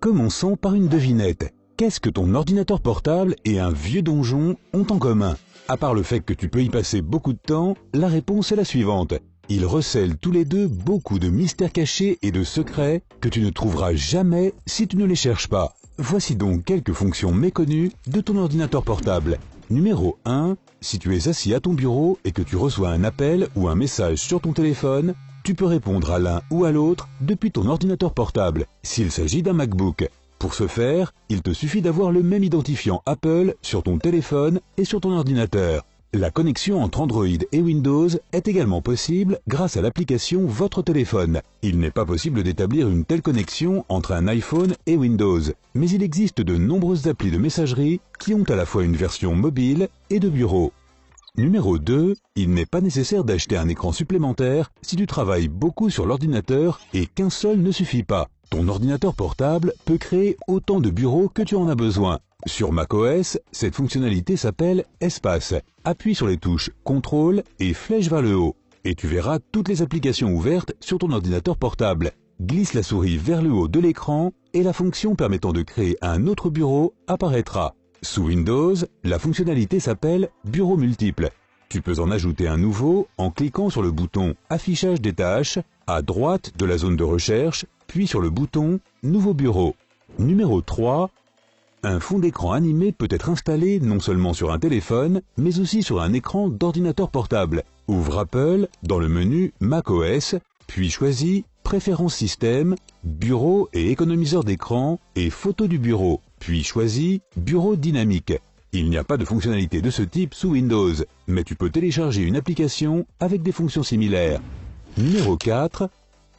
Commençons par une devinette. Qu'est-ce que ton ordinateur portable et un vieux donjon ont en commun? À part le fait que tu peux y passer beaucoup de temps, la réponse est la suivante. Ils recèlent tous les deux beaucoup de mystères cachés et de secrets que tu ne trouveras jamais si tu ne les cherches pas. Voici donc quelques fonctions méconnues de ton ordinateur portable. Numéro 1. Si tu es assis à ton bureau et que tu reçois un appel ou un message sur ton téléphone, tu peux répondre à l'un ou à l'autre depuis ton ordinateur portable, s'il s'agit d'un MacBook. Pour ce faire, il te suffit d'avoir le même identifiant Apple sur ton téléphone et sur ton ordinateur. La connexion entre Android et Windows est également possible grâce à l'application Votre téléphone. Il n'est pas possible d'établir une telle connexion entre un iPhone et Windows, mais il existe de nombreuses applis de messagerie qui ont à la fois une version mobile et de bureau. Numéro 2, il n'est pas nécessaire d'acheter un écran supplémentaire si tu travailles beaucoup sur l'ordinateur et qu'un seul ne suffit pas. Ton ordinateur portable peut créer autant de bureaux que tu en as besoin. Sur macOS, cette fonctionnalité s'appelle Espace. Appuie sur les touches Contrôle et flèche vers le haut, et tu verras toutes les applications ouvertes sur ton ordinateur portable. Glisse la souris vers le haut de l'écran et la fonction permettant de créer un autre bureau apparaîtra. Sous Windows, la fonctionnalité s'appelle Bureau multiple. Tu peux en ajouter un nouveau en cliquant sur le bouton Affichage des tâches à droite de la zone de recherche, puis sur le bouton Nouveau bureau. Numéro 3. Un fond d'écran animé peut être installé non seulement sur un téléphone, mais aussi sur un écran d'ordinateur portable. Ouvre Apple dans le menu macOS, puis choisis Préférences système, Bureau et économiseur d'écran et Photos du bureau, puis choisis Bureau dynamique. Il n'y a pas de fonctionnalité de ce type sous Windows, mais tu peux télécharger une application avec des fonctions similaires. Numéro 4.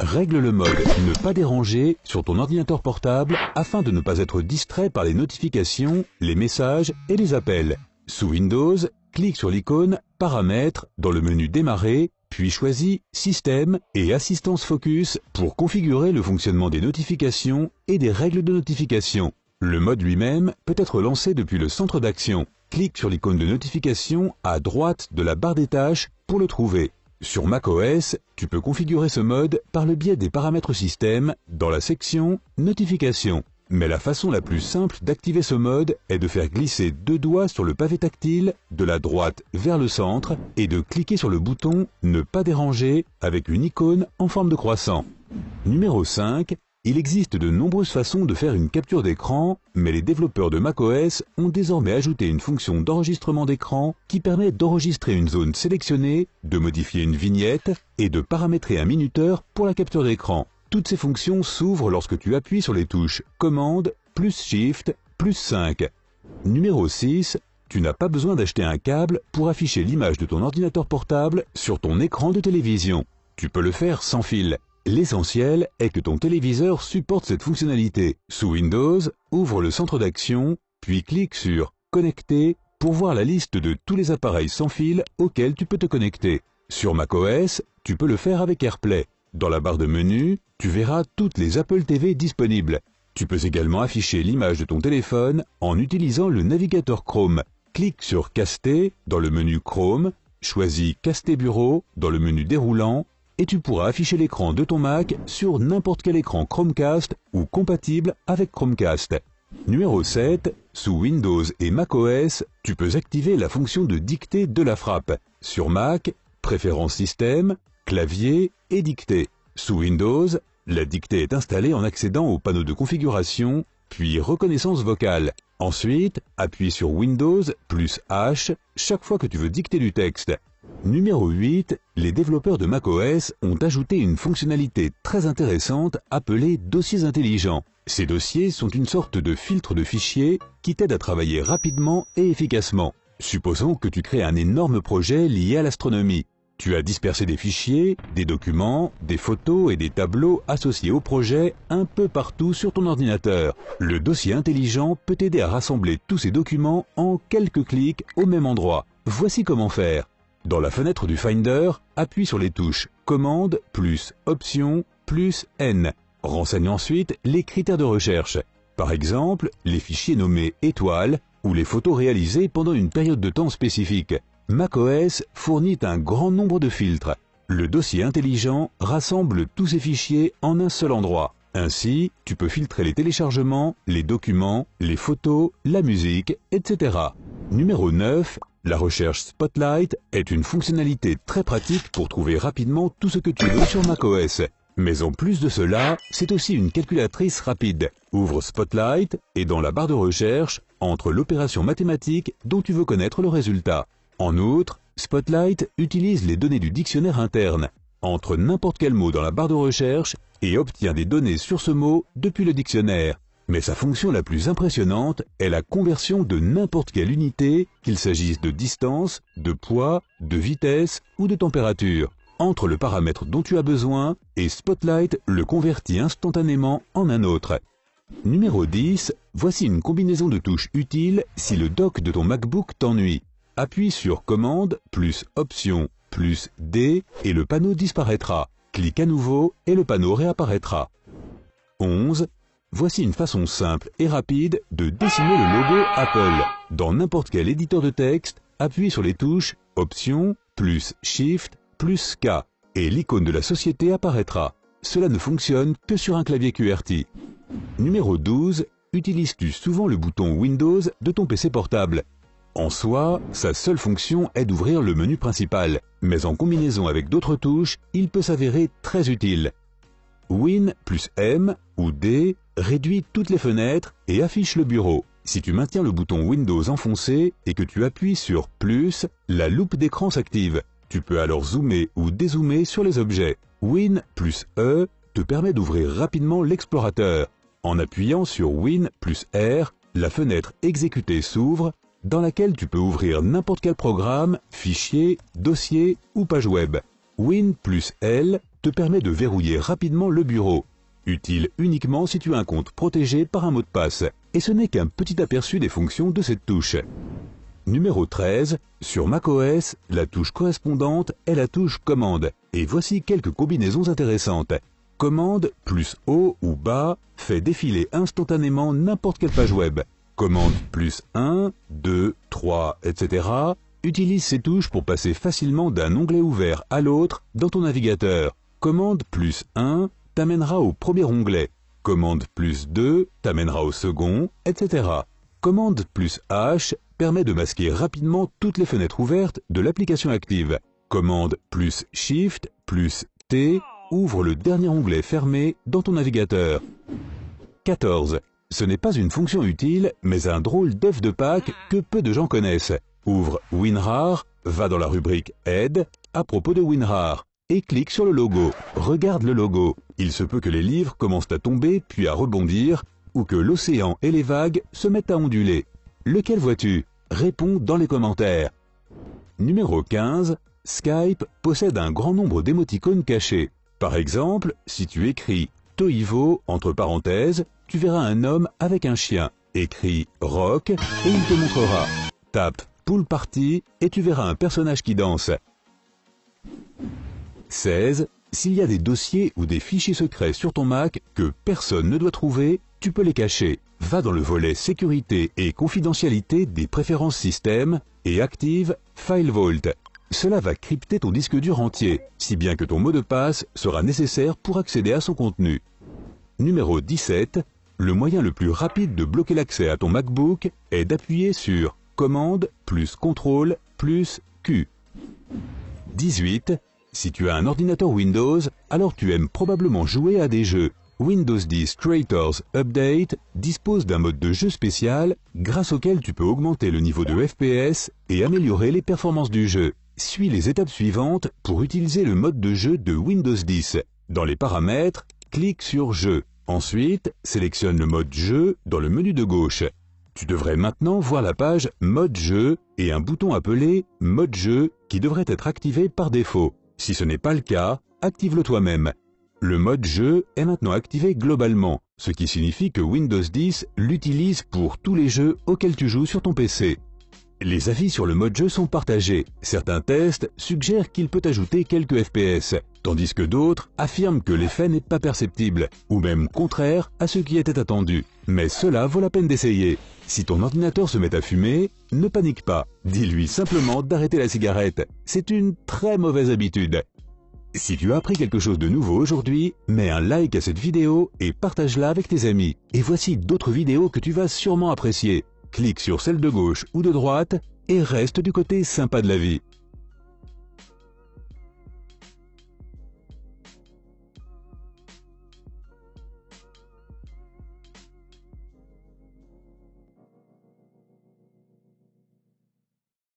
Règle le mode Ne pas déranger sur ton ordinateur portable afin de ne pas être distrait par les notifications, les messages et les appels. Sous Windows, clique sur l'icône Paramètres dans le menu Démarrer, puis choisis Système et Assistance Focus pour configurer le fonctionnement des notifications et des règles de notification. Le mode lui-même peut être lancé depuis le centre d'action. Clique sur l'icône de notification à droite de la barre des tâches pour le trouver. Sur macOS, tu peux configurer ce mode par le biais des paramètres système dans la section Notifications. Mais la façon la plus simple d'activer ce mode est de faire glisser 2 doigts sur le pavé tactile de la droite vers le centre et de cliquer sur le bouton Ne pas déranger avec une icône en forme de croissant. Numéro 5. Il existe de nombreuses façons de faire une capture d'écran, mais les développeurs de macOS ont désormais ajouté une fonction d'enregistrement d'écran qui permet d'enregistrer une zone sélectionnée, de modifier une vignette et de paramétrer un minuteur pour la capture d'écran. Toutes ces fonctions s'ouvrent lorsque tu appuies sur les touches Commande plus Shift plus 5. Numéro 6. Tu n'as pas besoin d'acheter un câble pour afficher l'image de ton ordinateur portable sur ton écran de télévision. Tu peux le faire sans fil. L'essentiel est que ton téléviseur supporte cette fonctionnalité. Sous Windows, ouvre le centre d'action, puis clique sur Connecter pour voir la liste de tous les appareils sans fil auxquels tu peux te connecter. Sur macOS, tu peux le faire avec AirPlay. Dans la barre de menu, tu verras toutes les Apple TV disponibles. Tu peux également afficher l'image de ton téléphone en utilisant le navigateur Chrome. Clique sur Caster dans le menu Chrome, choisis Caster Bureau dans le menu déroulant, et tu pourras afficher l'écran de ton Mac sur n'importe quel écran Chromecast ou compatible avec Chromecast. Numéro 7. Sous Windows et macOS, tu peux activer la fonction de dictée de la frappe. Sur Mac, Préférences système, Clavier et Dictée. Sous Windows, la dictée est installée en accédant au panneau de configuration, puis Reconnaissance vocale. Ensuite, appuie sur Windows plus H chaque fois que tu veux dicter du texte. Numéro 8. Les développeurs de macOS ont ajouté une fonctionnalité très intéressante appelée dossiers intelligents. Ces dossiers sont une sorte de filtre de fichiers qui t'aide à travailler rapidement et efficacement. Supposons que tu crées un énorme projet lié à l'astronomie. Tu as dispersé des fichiers, des documents, des photos et des tableaux associés au projet un peu partout sur ton ordinateur. Le dossier intelligent peut t'aider à rassembler tous ces documents en quelques clics au même endroit. Voici comment faire. Dans la fenêtre du Finder, appuie sur les touches Commande plus Option plus N. Renseigne ensuite les critères de recherche. Par exemple, les fichiers nommés étoiles ou les photos réalisées pendant une période de temps spécifique. macOS fournit un grand nombre de filtres. Le dossier intelligent rassemble tous ces fichiers en un seul endroit. Ainsi, tu peux filtrer les téléchargements, les documents, les photos, la musique, etc. Numéro 9. La recherche Spotlight est une fonctionnalité très pratique pour trouver rapidement tout ce que tu veux sur macOS. Mais en plus de cela, c'est aussi une calculatrice rapide. Ouvre Spotlight et dans la barre de recherche, entre l'opération mathématique dont tu veux connaître le résultat. En outre, Spotlight utilise les données du dictionnaire interne. Entre n'importe quel mot dans la barre de recherche et obtient des données sur ce mot depuis le dictionnaire. Mais sa fonction la plus impressionnante est la conversion de n'importe quelle unité, qu'il s'agisse de distance, de poids, de vitesse ou de température. Entre le paramètre dont tu as besoin et Spotlight le convertit instantanément en un autre. Numéro 10. Voici une combinaison de touches utile si le dock de ton MacBook t'ennuie. Appuie sur Commande plus Option plus D et le panneau disparaîtra. Clique à nouveau et le panneau réapparaîtra. 11. Voici une façon simple et rapide de dessiner le logo Apple. Dans n'importe quel éditeur de texte, appuie sur les touches Option plus Shift plus K et l'icône de la société apparaîtra. Cela ne fonctionne que sur un clavier QWERTY. Numéro 12. Utilises-tu souvent le bouton Windows de ton PC portable? En soi, sa seule fonction est d'ouvrir le menu principal, mais en combinaison avec d'autres touches, il peut s'avérer très utile. Win plus M ou D réduit toutes les fenêtres et affiche le bureau. Si tu maintiens le bouton Windows enfoncé et que tu appuies sur plus, la loupe d'écran s'active. Tu peux alors zoomer ou dézoomer sur les objets. Win plus E te permet d'ouvrir rapidement l'explorateur. En appuyant sur Win plus R, la fenêtre exécutée s'ouvre, dans laquelle tu peux ouvrir n'importe quel programme, fichier, dossier ou page web. Win plus L te permet de verrouiller rapidement le bureau. Utile uniquement si tu as un compte protégé par un mot de passe. Et ce n'est qu'un petit aperçu des fonctions de cette touche. Numéro 13. Sur macOS, la touche correspondante est la touche Commande. Et voici quelques combinaisons intéressantes. Commande plus haut ou bas fait défiler instantanément n'importe quelle page web. Commande plus 1, 2, 3, etc. Utilise ces touches pour passer facilement d'un onglet ouvert à l'autre dans ton navigateur. Commande plus 1 t'amènera au premier onglet. Commande plus 2 t'amènera au second, etc. Commande plus H permet de masquer rapidement toutes les fenêtres ouvertes de l'application active. Commande plus Shift plus T ouvre le dernier onglet fermé dans ton navigateur. 14. Ce n'est pas une fonction utile, mais un drôle d'œuf de Pâques que peu de gens connaissent. Ouvre WinRAR, va dans la rubrique Aide à propos de WinRAR et clique sur le logo. Regarde le logo. Il se peut que les livres commencent à tomber puis à rebondir ou que l'océan et les vagues se mettent à onduler. Lequel vois-tu? Réponds dans les commentaires. Numéro 15. Skype possède un grand nombre d'émoticônes cachés. Par exemple, si tu écris Toivo entre parenthèses, tu verras un homme avec un chien. Écris rock et il te montrera. Tape pool party et tu verras un personnage qui danse. 16. S'il y a des dossiers ou des fichiers secrets sur ton Mac que personne ne doit trouver, tu peux les cacher. Va dans le volet sécurité et confidentialité des préférences système et active File Vault. Cela va crypter ton disque dur entier, si bien que ton mot de passe sera nécessaire pour accéder à son contenu. Numéro 17. Le moyen le plus rapide de bloquer l'accès à ton MacBook est d'appuyer sur Commande plus Contrôle plus Q. 18. Si tu as un ordinateur Windows, alors tu aimes probablement jouer à des jeux. Windows 10 Creators Update dispose d'un mode de jeu spécial grâce auquel tu peux augmenter le niveau de FPS et améliorer les performances du jeu. Suis les étapes suivantes pour utiliser le mode de jeu de Windows 10. Dans les paramètres, clique sur Jeu. Ensuite, sélectionne le mode Jeu dans le menu de gauche. Tu devrais maintenant voir la page Mode Jeu et un bouton appelé Mode Jeu qui devrait être activé par défaut. Si ce n'est pas le cas, active-le toi-même. Le mode jeu est maintenant activé globalement, ce qui signifie que Windows 10 l'utilise pour tous les jeux auxquels tu joues sur ton PC. Les avis sur le mode jeu sont partagés. Certains tests suggèrent qu'il peut ajouter quelques FPS, tandis que d'autres affirment que l'effet n'est pas perceptible, ou même contraire à ce qui était attendu. Mais cela vaut la peine d'essayer. Si ton ordinateur se met à fumer, ne panique pas. Dis-lui simplement d'arrêter la cigarette. C'est une très mauvaise habitude. Si tu as appris quelque chose de nouveau aujourd'hui, mets un like à cette vidéo et partage-la avec tes amis. Et voici d'autres vidéos que tu vas sûrement apprécier. Clique sur celle de gauche ou de droite et reste du côté sympa de la vie.